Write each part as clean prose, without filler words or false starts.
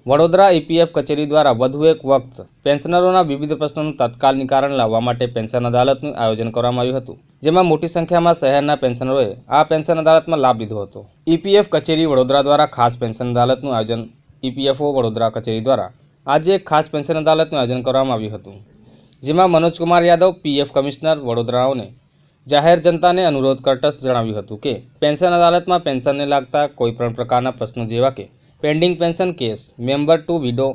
Vadodara EPF કચેરી દ્વારા વધુ એક વખત પેન્શનરોના વિવિધ પ્રશ્નોનું તત્કાલ નિવારણ લાવવા માટે પેન્શન અદાલતનું આયોજન કરવામાં આવ્યું હતું, જેમાં મોટી સંખ્યામાં શહેરના પેન્શનરોએ આ પેન્શન અદાલતમાં લાભ લીધો હતો। ઈપીએફ કચેરી વડોદરા દ્વારા ખાસ પેન્શન અદાલતનું આયોજન ઈપીએફઓ વડોદરા કચેરી દ્વારા આજે એક ખાસ પેન્શન અદાલતનું આયોજન કરવામાં આવ્યું હતું, જેમાં મનોજ કુમાર યાદવ પીએફ કમિશનર વડોદરાઓને જાહેર જનતાને अनुरोध करता જણાવ્યું હતું કે પેન્શન અદાલતમાં પેન્શનને લાગતા કોઈપણ પ્રકારના પ્રશ્નો જેવા કે pending pension case, member to widow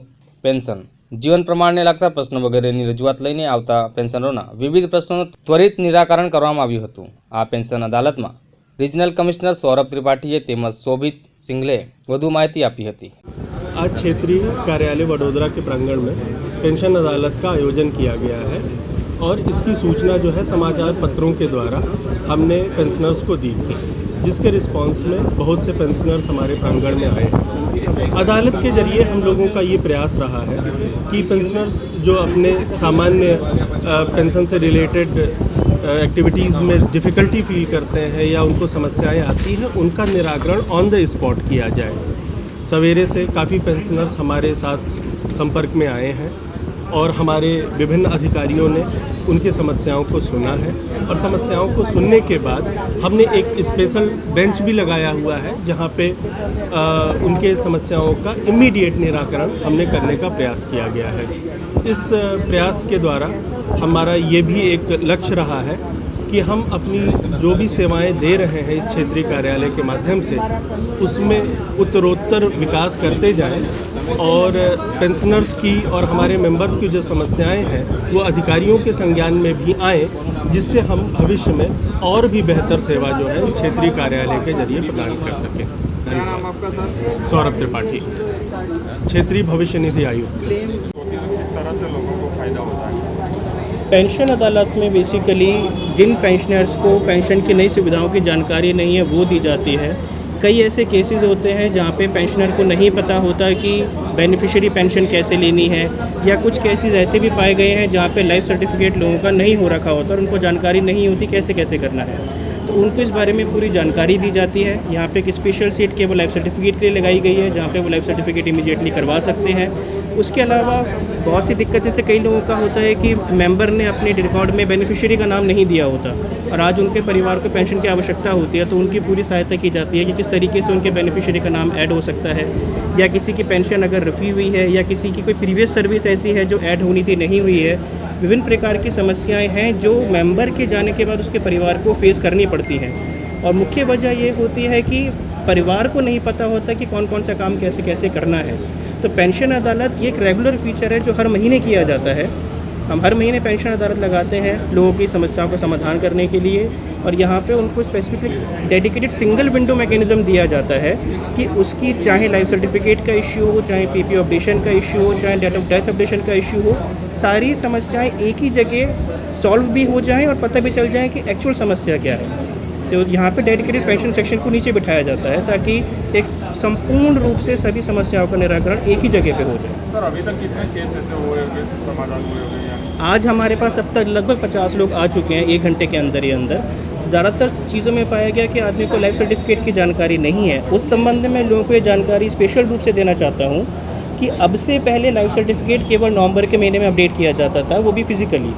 pension, જીવન પ્રમાણને લાગતા પ્રશ્નો વગેરેની રજૂઆત લઈને આવતા પેન્શનરોના વિવિધ પ્રશ્નોનું ત્વરિત નિરાકરણ કરવામાં આવ્યું હતું। આ પેન્શન અદાલતમાં રિજનલ કમિશનર સૌરભ ત્રિપાઠીએ તેમજ શોभित સિંઘલે વધુ માહિતી આપી હતી। आज क्षेत्रीय कार्यालय वडोदरा के प्रांगण में पेंशन अदालत का आयोजन किया गया है और इसकी सूचना जो है समाचार पत्रों के द्वारा हमने पेंशनर्स को दी थी, जिसके रिस्पांस में बहुत से पेंशनर्स हमारे प्रांगण में आए। अदालत के जरिए हम लोगों का ये प्रयास रहा है कि पेंशनर्स जो अपने सामान्य पेंशन से रिलेटेड एक्टिविटीज़ में डिफ़िकल्टी फील करते हैं या उनको समस्याएं आती हैं, उनका निराकरण ऑन द स्पॉट किया जाए। सवेरे से काफ़ी पेंशनर्स हमारे साथ संपर्क में आए हैं और हमारे विभिन्न अधिकारियों ने उनकी समस्याओं को सुना है और समस्याओं को सुनने के बाद हमने एक स्पेशल बेंच भी लगाया हुआ है, जहां पे उनके समस्याओं का इमीडिएट निराकरण हमने करने का प्रयास किया गया है। इस प्रयास के द्वारा हमारा ये भी एक लक्ष्य रहा है कि हम अपनी जो भी सेवाएं दे रहे हैं इस क्षेत्रीय कार्यालय के माध्यम से, उसमें उत्तरोत्तर विकास करते जाएं और पेंशनर्स की और हमारे मेंबर्स की जो समस्याएं हैं वो अधिकारियों के संज्ञान में भी आएँ, जिससे हम भविष्य में और भी बेहतर सेवा जो है इस क्षेत्रीय कार्यालय के जरिए प्रदान कर सकें। क्या नाम आपका सर? सौरभ त्रिपाठी, क्षेत्रीय भविष्य निधि आयुक्त। किस तरह से लोगों को फायदा होता है? पेंशन अदालत में बेसिकली जिन पेंशनर्स को पेंशन की नई सुविधाओं की जानकारी नहीं है वो दी जाती है। कई ऐसे केसेस होते हैं जहाँ पे पेंशनर को नहीं पता होता कि बेनिफिशियरी पेंशन कैसे लेनी है, या कुछ केसेस ऐसे भी पाए गए हैं जहाँ पे लाइफ सर्टिफिकेट लोगों का नहीं हो रखा होता और उनको जानकारी नहीं होती कैसे कैसे करना है, तो उनको इस बारे में पूरी जानकारी दी जाती है। यहाँ पे एक स्पेशल सीट केवल लाइफ सर्टिफिकेट के लिए लगाई गई है, जहाँ पे वो लाइफ सर्टिफिकेट इमीडिएटली करवा सकते हैं। उसके अलावा बहुत सी दिक्कतें से कई लोगों का होता है कि मेंबर ने अपने रिकॉर्ड में बेनिफिशियरी का नाम नहीं दिया होता और आज उनके परिवार को पेंशन की आवश्यकता होती है, तो उनकी पूरी सहायता की जाती है कि किस तरीके से उनके बेनिफिशियरी का नाम ऐड हो सकता है, या किसी की पेंशन अगर रुकी हुई है या किसी की कोई प्रीवियस सर्विस ऐसी है जो ऐड होनी थी नहीं हुई है। विभिन्न प्रकार की समस्याएं हैं जो मेंबर के जाने के बाद उसके परिवार को फेस करनी पड़ती हैं, और मुख्य वजह ये होती है कि परिवार को नहीं पता होता कि कौन कौन सा काम कैसे कैसे करना है। तो पेंशन अदालत ये एक रेगुलर फीचर है जो हर महीने किया जाता है। हम हर महीने पेंशन अदालत लगाते हैं लोगों की समस्याओं का समाधान करने के लिए, और यहाँ पे उनको specific dedicated single window mechanism दिया जाता है कि उसकी चाहे लाइफ सर्टिफिकेट का इश्यू हो, चाहे पीपी अपडेशन का इश्यू हो, चाहे डेट ऑफ डेथ अपडेशन का इश्यू हो, सारी समस्याएं एक ही जगह सॉल्व भी हो जाएं और पता भी चल जाए कि एक्चुअल समस्या क्या है। तो यहाँ पे डेडिकेटेड पेंशन सेक्शन को नीचे बिठाया जाता है ताकि एक संपूर्ण रूप से सभी समस्याओं का निराकरण एक ही जगह पे हो जाए। सर अभी तक कितने केस ऐसे हुए होंगे, समाधान हुए होंगे? आज हमारे पास अब तक लगभग 50 लोग आ चुके हैं 1 घंटे के अंदर ही अंदर। ज़्यादातर चीज़ों में पाया गया कि आदमी को लाइफ सर्टिफिकेट की जानकारी नहीं है। उस संबंध में लोगों को ये जानकारी स्पेशल रूप से देना चाहता हूँ कि अब से पहले लाइफ सर्टिफिकेट केवल नवंबर के महीने में अपडेट किया जाता था, वो भी फिजिकली।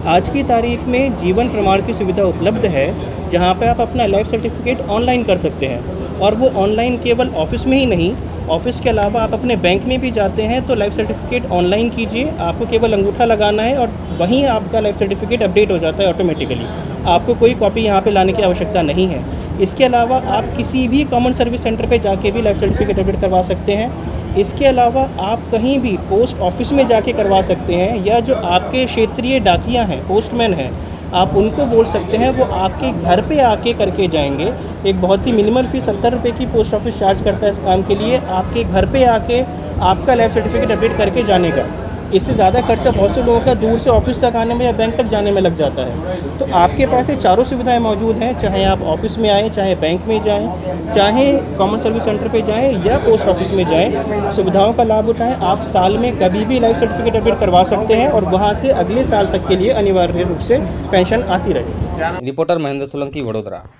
आज की तारीख में जीवन प्रमाण की सुविधा उपलब्ध है, जहाँ पे आप अपना लाइफ सर्टिफिकेट ऑनलाइन कर सकते हैं, और वो ऑनलाइन केवल ऑफिस में ही नहीं, ऑफिस के अलावा आप अपने बैंक में भी जाते हैं तो लाइफ सर्टिफिकेट ऑनलाइन कीजिए, आपको केवल अंगूठा लगाना है और वहीं आपका लाइफ सर्टिफिकेट अपडेट हो जाता है ऑटोमेटिकली। आपको कोई कॉपी यहाँ पे लाने की आवश्यकता नहीं है। इसके अलावा आप किसी भी कॉमन सर्विस सेंटर पे जाके भी लाइफ सर्टिफिकेट अपडेट करवा सकते हैं। इसके अलावा आप कहीं भी पोस्ट ऑफिस में जाके करवा सकते हैं, या जो आपके क्षेत्रीय डाकिया हैं, पोस्टमैन हैं, आप उनको बोल सकते हैं, वो आपके घर पे आके करके जाएंगे। एक बहुत ही मिनिमल फीस 70 रुपये की पोस्ट ऑफिस चार्ज करता है इस काम के लिए, आपके घर पे आके आपका लाइफ सर्टिफिकेट अपडेट करके जाने का। इससे ज़्यादा खर्चा बहुत से लोगों का दूर से ऑफिस तक आने में या बैंक तक जाने में लग जाता है। तो आपके पास ये चारों सुविधाएं मौजूद हैं, चाहे आप ऑफिस में आएँ, चाहे बैंक में जाएं, चाहे कॉमन सर्विस सेंटर पे जाएं या पोस्ट ऑफिस में जाएं, सुविधाओं का लाभ उठाएं। आप साल में कभी भी लाइफ सर्टिफिकेट अपडेट करवा सकते हैं और वहाँ से अगले साल तक के लिए अनिवार्य रूप से पेंशन आती रहेगी। रिपोर्टर महेंद्र सोलंकी, वडोदरा।